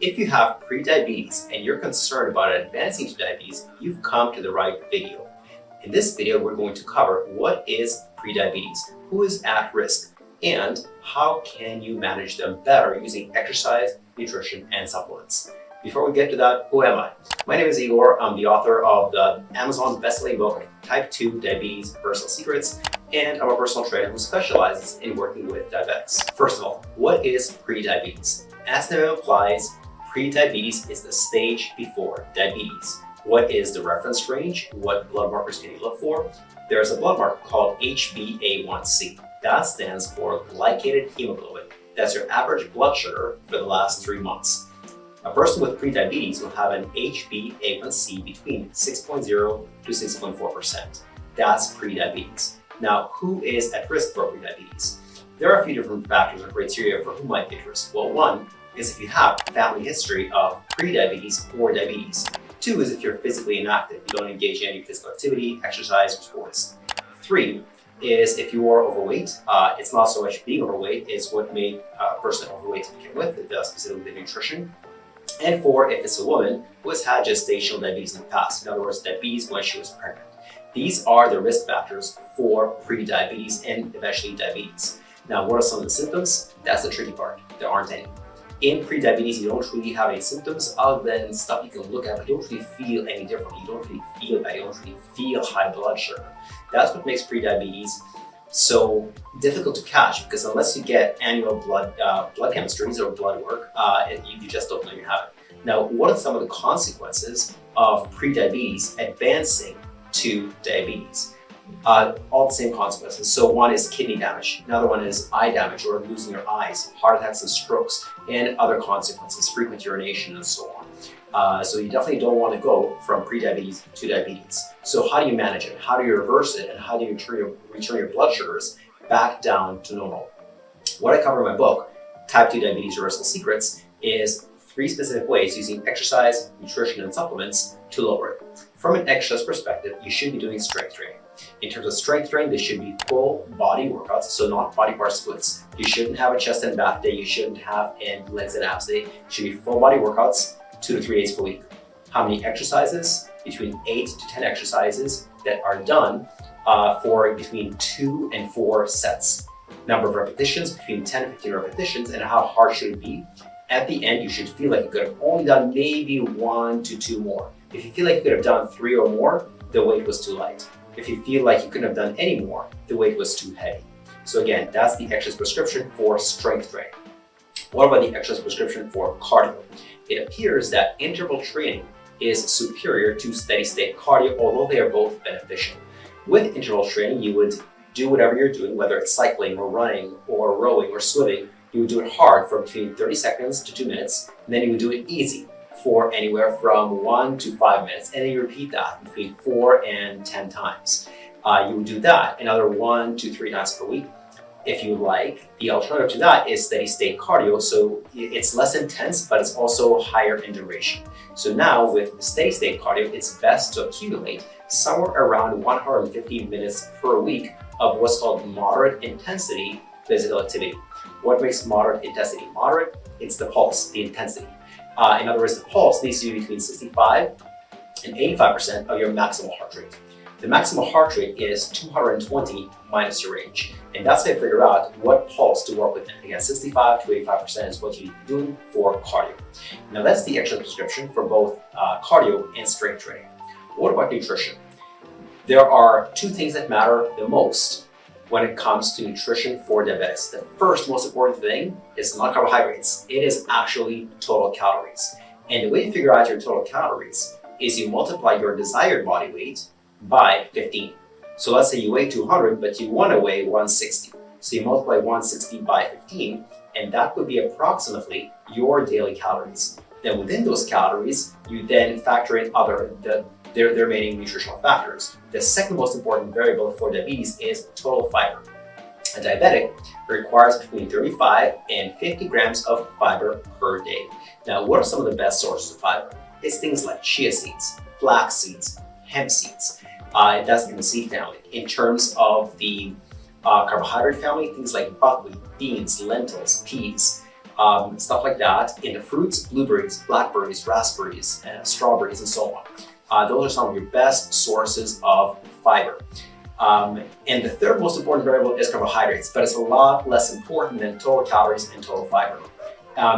If you have prediabetes and you're concerned about advancing to diabetes, you've come to the right video. In this video, we're going to cover what is prediabetes, who is at risk, and how can you manage them better using exercise, nutrition, and supplements. Before we get to that, who am I? My name is Igor. I'm the author of the Amazon bestselling book, Type 2 Diabetes Personal Secrets, and I'm a personal trainer who specializes in working with diabetics. First of all, what is prediabetes? As the name implies, prediabetes is the stage before diabetes. What is the reference range? What blood markers can you look for? There's a blood marker called HbA1c. That stands for glycated hemoglobin. That's your average blood sugar for the last 3 months. A person with prediabetes will have an HbA1c between 6.0 to 6.4%. That's prediabetes. Now, who is at risk for prediabetes? There are a few different factors or criteria for who might be at risk. Well, one is if you have a family history of prediabetes or diabetes. Two is if you're physically inactive, you don't engage in any physical activity, exercise, or sports. Three is if you are overweight. It's not so much being overweight, it's what made a person overweight to begin with, specifically the nutrition. And four, if it's a woman who has had gestational diabetes in the past, in other words, diabetes when she was pregnant. These are the risk factors for prediabetes and eventually diabetes. Now, what are some of the symptoms? That's the tricky part. There aren't any. In prediabetes, you don't really have any symptoms other than stuff you can look at, but you don't really feel any different. You don't really feel bad. You don't really feel high blood sugar. That's what makes prediabetes so difficult to catch, because unless you get annual blood chemistries or blood work, you just don't know you have it. Now, what are some of the consequences of prediabetes advancing to diabetes? All the same consequences. So one is kidney damage, another one is eye damage or losing your eyes, heart attacks and strokes, and other consequences, frequent urination and so on. So you definitely don't want to go from prediabetes to diabetes. So how do you manage it? How do you reverse it? And how do you return your blood sugars back down to normal? What I cover in my book, Type 2 Diabetes Personal Secrets, is 3 specific ways using exercise, nutrition, and supplements to lower it. From an exercise perspective, you should be doing strength training. In terms of strength training, they should be full body workouts, so not body part splits. You shouldn't have a chest and back day. You shouldn't have a legs and abs day. It should be full body workouts, 2 to 3 days per week. How many exercises? Between 8 to 10 exercises that are done for between 2 and 4 sets. Number of repetitions, between 10 and 15 repetitions, and how hard should it be? At the end, you should feel like you could have only done maybe 1 to 2 more. If you feel like you could have done 3 or more, the weight was too light. If you feel like you couldn't have done any more, the weight was too heavy. So again, that's the exercise prescription for strength training. What about the exercise prescription for cardio? It appears that interval training is superior to steady state cardio, although they are both beneficial. With interval training, you would do whatever you're doing, whether it's cycling or running or rowing or swimming, you would do it hard for between 30 seconds to 2 minutes, and then you would do it easy for anywhere from 1 to 5 minutes, and then you repeat that between 4 and 10 times. You would do that another 1 to 3 times per week. If you like, the alternative to that is steady state cardio, so it's less intense, but it's also higher in duration. So now with steady state cardio, it's best to accumulate somewhere around 150 minutes per week of what's called moderate intensity physical activity. What makes moderate intensity moderate? It's the pulse, the intensity. In other words, the pulse needs to be between 65 and 85% of your maximal heart rate. The maximal heart rate is 220 minus your age. And that's how you figure out what pulse to work with. Again, 65 to 85% is what you need to be doing for cardio. Now that's the exercise prescription for both cardio and strength training. What about nutrition? There are 2 things that matter the most when it comes to nutrition for diabetics. The first most important thing is not carbohydrates. It is actually total calories. And the way you figure out your total calories is you multiply your desired body weight by 15. So let's say you weigh 200, but you want to weigh 160. So you multiply 160 by 15, and that would be approximately your daily calories. Then within those calories, you then factor in their remaining nutritional factors. The second most important variable for diabetes is total fiber. A diabetic requires between 35 and 50 grams of fiber per day. Now, what are some of the best sources of fiber? It's things like chia seeds, flax seeds, hemp seeds. That's in the seed family. In terms of the carbohydrate family, things like buckwheat, beans, lentils, peas, stuff like that. In the fruits, blueberries, blackberries, raspberries, and strawberries, and so on. Those are some of your best sources of fiber. And the third most important variable is carbohydrates, but it's a lot less important than total calories and total fiber.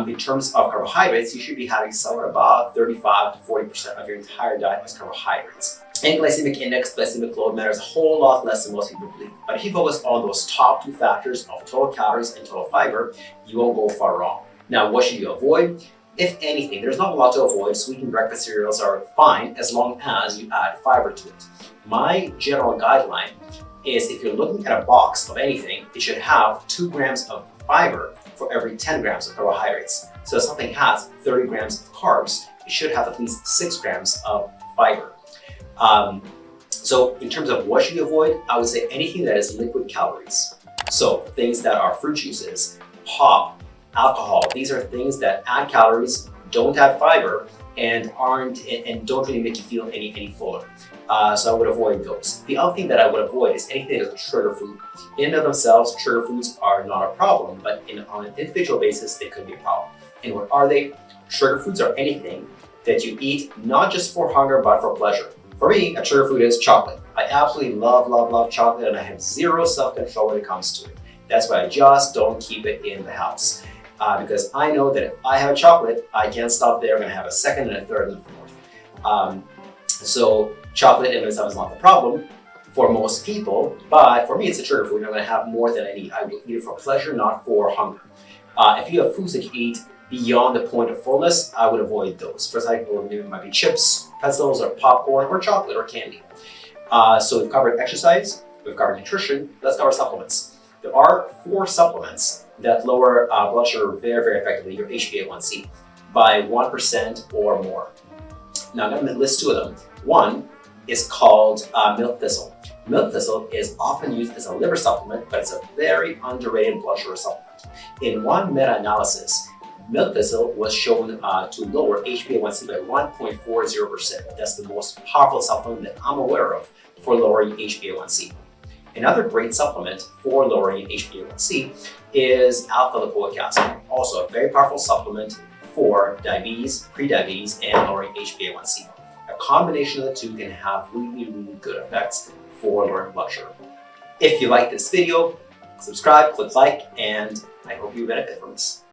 In terms of carbohydrates, you should be having somewhere about 35 to 40% of your entire diet as carbohydrates. And glycemic index, glycemic load matters a whole lot less than most people believe. But if you focus on those top two factors of total calories and total fiber, you won't go far wrong. Now, what should you avoid? If anything, there's not a lot to avoid. Sweetened breakfast cereals are fine as long as you add fiber to it. My general guideline is if you're looking at a box of anything, it should have 2 grams of fiber for every 10 grams of carbohydrates. So if something has 30 grams of carbs, it should have at least 6 grams of fiber. So in terms of what should you avoid, I would say anything that is liquid calories. So things that are fruit juices, pop, alcohol, these are things that add calories, don't add fiber, and don't really make you feel any fuller. So I would avoid those. The other thing that I would avoid is anything that is a sugar food. In and of themselves, sugar foods are not a problem, but on an individual basis, they could be a problem. And what are they? Sugar foods are anything that you eat not just for hunger, but for pleasure. For me, a sugar food is chocolate. I absolutely love chocolate, and I have zero self-control when it comes to it. That's why I just don't keep it in the house. Because I know that if I have a chocolate, I can't stop there. I'm gonna have a second and a third and a fourth. So chocolate in and of itself is not the problem for most people, but for me, it's a sugar food. I'm gonna have more than I need. I will eat it for pleasure, not for hunger. If you have foods that you eat beyond the point of fullness, I would avoid those. For example, it might be chips, pretzels, or popcorn, or chocolate, or candy. So we've covered exercise, we've covered nutrition, let's cover supplements. There are 4 supplements that lower blood sugar very effectively, your HbA1c, by 1% or more. Now I'm going to list 2 of them. One is called milk thistle. Milk thistle is often used as a liver supplement, but it's a very underrated blood sugar supplement. In one meta-analysis, milk thistle was shown to lower HbA1c by 1.40%. That's the most powerful supplement that I'm aware of for lowering HbA1c. Another great supplement for lowering HbA1c is alpha-lipoic acid, also a very powerful supplement for diabetes, prediabetes, and lowering HbA1c. A combination of the two can have really good effects for lowering blood sugar. If you like this video, subscribe, click like, and I hope you benefit from this.